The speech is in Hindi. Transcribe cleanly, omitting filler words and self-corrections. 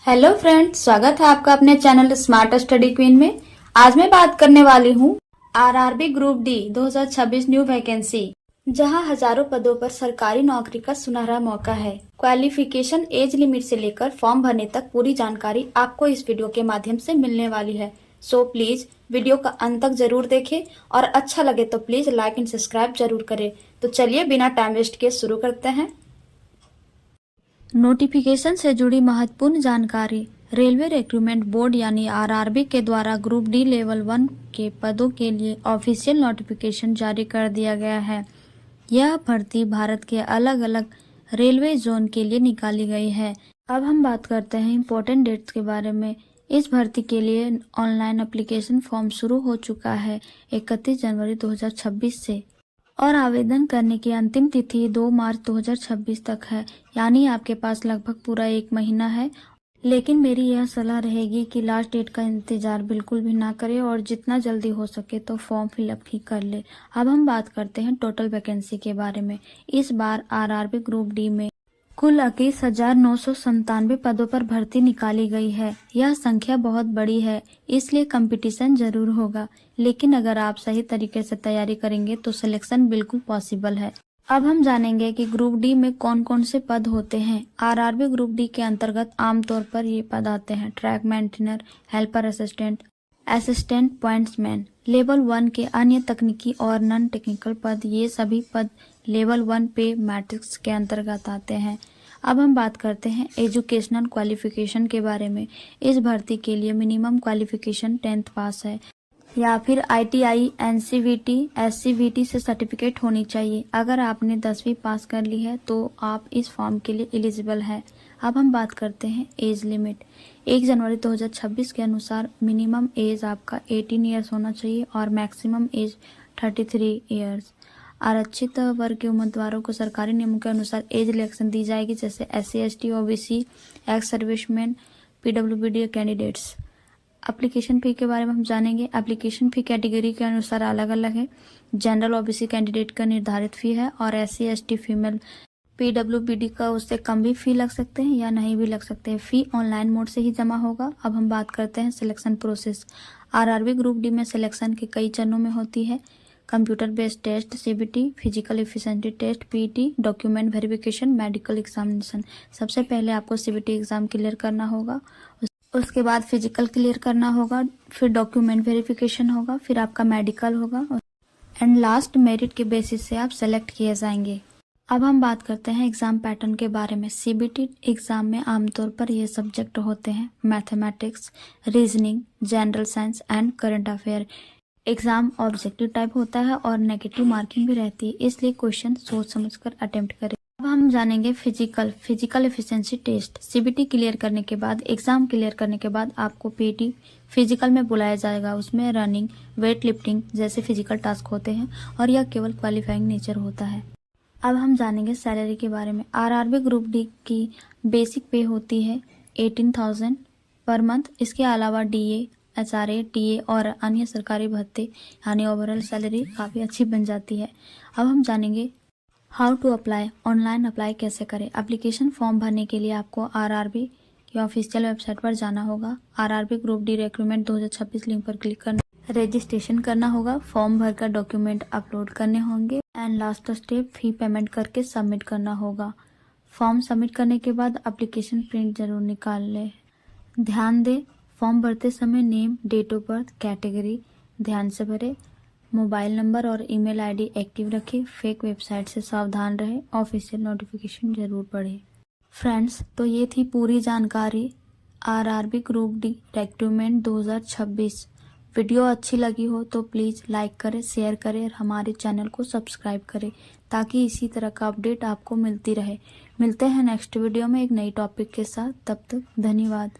हेलो फ्रेंड्स, स्वागत है आपका अपने चैनल स्मार्ट स्टडी क्वीन में। आज मैं बात करने वाली हूँ RRB group D 2026 new vacancy, जहां हजारों पदों पर सरकारी नौकरी का सुनहरा मौका है। क्वालिफिकेशन, एज लिमिट से लेकर फॉर्म भरने तक पूरी जानकारी आपको इस वीडियो के माध्यम से मिलने वाली है। सो प्लीज वीडियो का अंत तक जरूर देखें और अच्छा लगे तो प्लीज लाइक एंड सब्सक्राइब जरूर करें। तो चलिए बिना टाइम वेस्ट किए शुरू करते हैं। नोटिफिकेशन से जुड़ी महत्वपूर्ण जानकारी। रेलवे रिक्रूटमेंट बोर्ड यानी आरआरबी के द्वारा ग्रुप डी लेवल 1 के पदों के लिए ऑफिशियल नोटिफिकेशन जारी कर दिया गया है। यह भर्ती भारत के अलग अलग रेलवे जोन के लिए निकाली गई है। अब हम बात करते हैं इम्पोर्टेंट डेट्स के बारे में। इस भर्ती के लिए ऑनलाइन एप्लीकेशन फॉर्म शुरू हो चुका है 31 जनवरी 2026 से, और आवेदन करने की अंतिम तिथि 2 मार्च 2026 तक है, यानी आपके पास लगभग पूरा 1 महीना है। लेकिन मेरी यह सलाह रहेगी कि लास्ट डेट का इंतजार बिल्कुल भी ना करें और जितना जल्दी हो सके तो फॉर्म फिलअप ही कर ले। अब हम बात करते हैं टोटल वैकेंसी के बारे में। इस बार आरआरबी ग्रुप डी में कुल 21,997 पदों पर भर्ती निकाली गई है। यह संख्या बहुत बड़ी है, इसलिए कंपटीशन जरूर होगा, लेकिन अगर आप सही तरीके से तैयारी करेंगे तो सिलेक्शन बिल्कुल पॉसिबल है। अब हम जानेंगे कि ग्रुप डी में कौन कौन से पद होते हैं। आरआरबी ग्रुप डी के अंतर्गत आमतौर पर ये पद आते हैं: track maintainer, helper assistant, assistant pointsman. Level 1 के अन्य तकनीकी और नॉन टेक्निकल पद, ये सभी पद लेवल 1 पे मैट्रिक्स के अंतर्गत आते हैं। अब हम बात करते हैं एजुकेशनल क्वालिफिकेशन के बारे में। इस भर्ती के लिए मिनिमम क्वालिफिकेशन 10th पास है या फिर आईटीआई, एनसीवीटी, एससीवीटी से सर्टिफिकेट होनी चाहिए। अगर आपने 10वीं पास कर ली है तो आप इस फॉर्म के लिए एलिजिबल है। अब हम बात करते हैं एज लिमिट। 1 जनवरी 2026 के अनुसार मिनिमम एज आपका 18 ईयर्स होना चाहिए और मैक्सिमम एज 33 ईयर्स। आरक्षित वर्ग के उम्मीदवारों को सरकारी नियमों के अनुसार एज रिलैक्सेशन दी जाएगी, जैसे SC, ST, OBC, ex serviceman, PWBD candidates. Application fee के बारे में हम जानेंगे। एप्लीकेशन फी कैटेगरी के अनुसार अलग अलग है। जनरल OBC कैंडिडेट का निर्धारित फी है और SC, ST, फीमेल, PWBD का उससे कम भी फी लग सकते हैं या नहीं भी लग सकते हैं। फी ऑनलाइन मोड से ही जमा होगा। अब हम बात करते हैं selection process. RRB group D में सिलेक्शन के कई चरणों में होती है: computer based test, CBT, physical efficiency test, PT, document verification, medical examination. सबसे पहले आपको CBT एग्जाम क्लियर करना होगा, उसके बाद फिजिकल क्लियर करना होगा, फिर डॉक्यूमेंट वेरिफिकेशन होगा, फिर आपका मेडिकल होगा एंड लास्ट मेरिट के बेसिस से आप सेलेक्ट किए जाएंगे। अब हम बात करते हैं एग्जाम पैटर्न के बारे में। CBT एग्जाम में आमतौर पर ये सब्जेक्ट होते हैं: mathematics, reasoning, general science and current affair. Exam objective type होता है और नेगेटिव मार्किंग भी रहती है, इसलिए क्वेश्चन सोच समझकर अटेम्प्ट करें। अब हम जानेंगे physical efficiency test. CBT clear करने के बाद, एग्जाम क्लियर करने के बाद आपको PT फिजिकल में बुलाया जाएगा। उसमें रनिंग, वेट लिफ्टिंग जैसे फिजिकल टास्क होते हैं और यह केवल क्वालिफाइंग नेचर होता है। अब हम जानेंगे सैलरी के बारे में। आरआरबी ग्रुप डी की बेसिक पे होती है 18,000 पर मंथ। इसके अलावा DA, HRA, TA और अन्य सरकारी भत्ते, यानी ओवरऑल सैलरी काफ़ी अच्छी बन जाती है। अब हम जानेंगे how to apply, online apply कैसे करें। एप्लीकेशन फॉर्म भरने के लिए आपको आरआरबी की ऑफिशियल वेबसाइट पर जाना होगा। RRB group D recruitment 2026 link पर क्लिक करना, रजिस्ट्रेशन करना होगा, फॉर्म भरकर डॉक्यूमेंट अपलोड करने होंगे and last step fee payment करके सबमिट करना होगा। फॉर्म सबमिट करने के बाद एप्लीकेशन प्रिंट जरूर निकाल लें। ध्यान दें, फॉर्म भरते समय name, date of birth, category ध्यान से भरें। मोबाइल नंबर और ईमेल ID एक्टिव रखें। फेक वेबसाइट से सावधान रहें। ऑफिशियल नोटिफिकेशन जरूर पढ़ें। फ्रेंड्स, तो ये थी पूरी जानकारी RRB group D recruitment 2026। Video अच्छी लगी हो तो प्लीज़ लाइक करें, शेयर करें और हमारे चैनल को सब्सक्राइब करें, ताकि इसी तरह का अपडेट आपको मिलती रहे। मिलते हैं नेक्स्ट वीडियो में एक नई टॉपिक के साथ। तब तक धन्यवाद।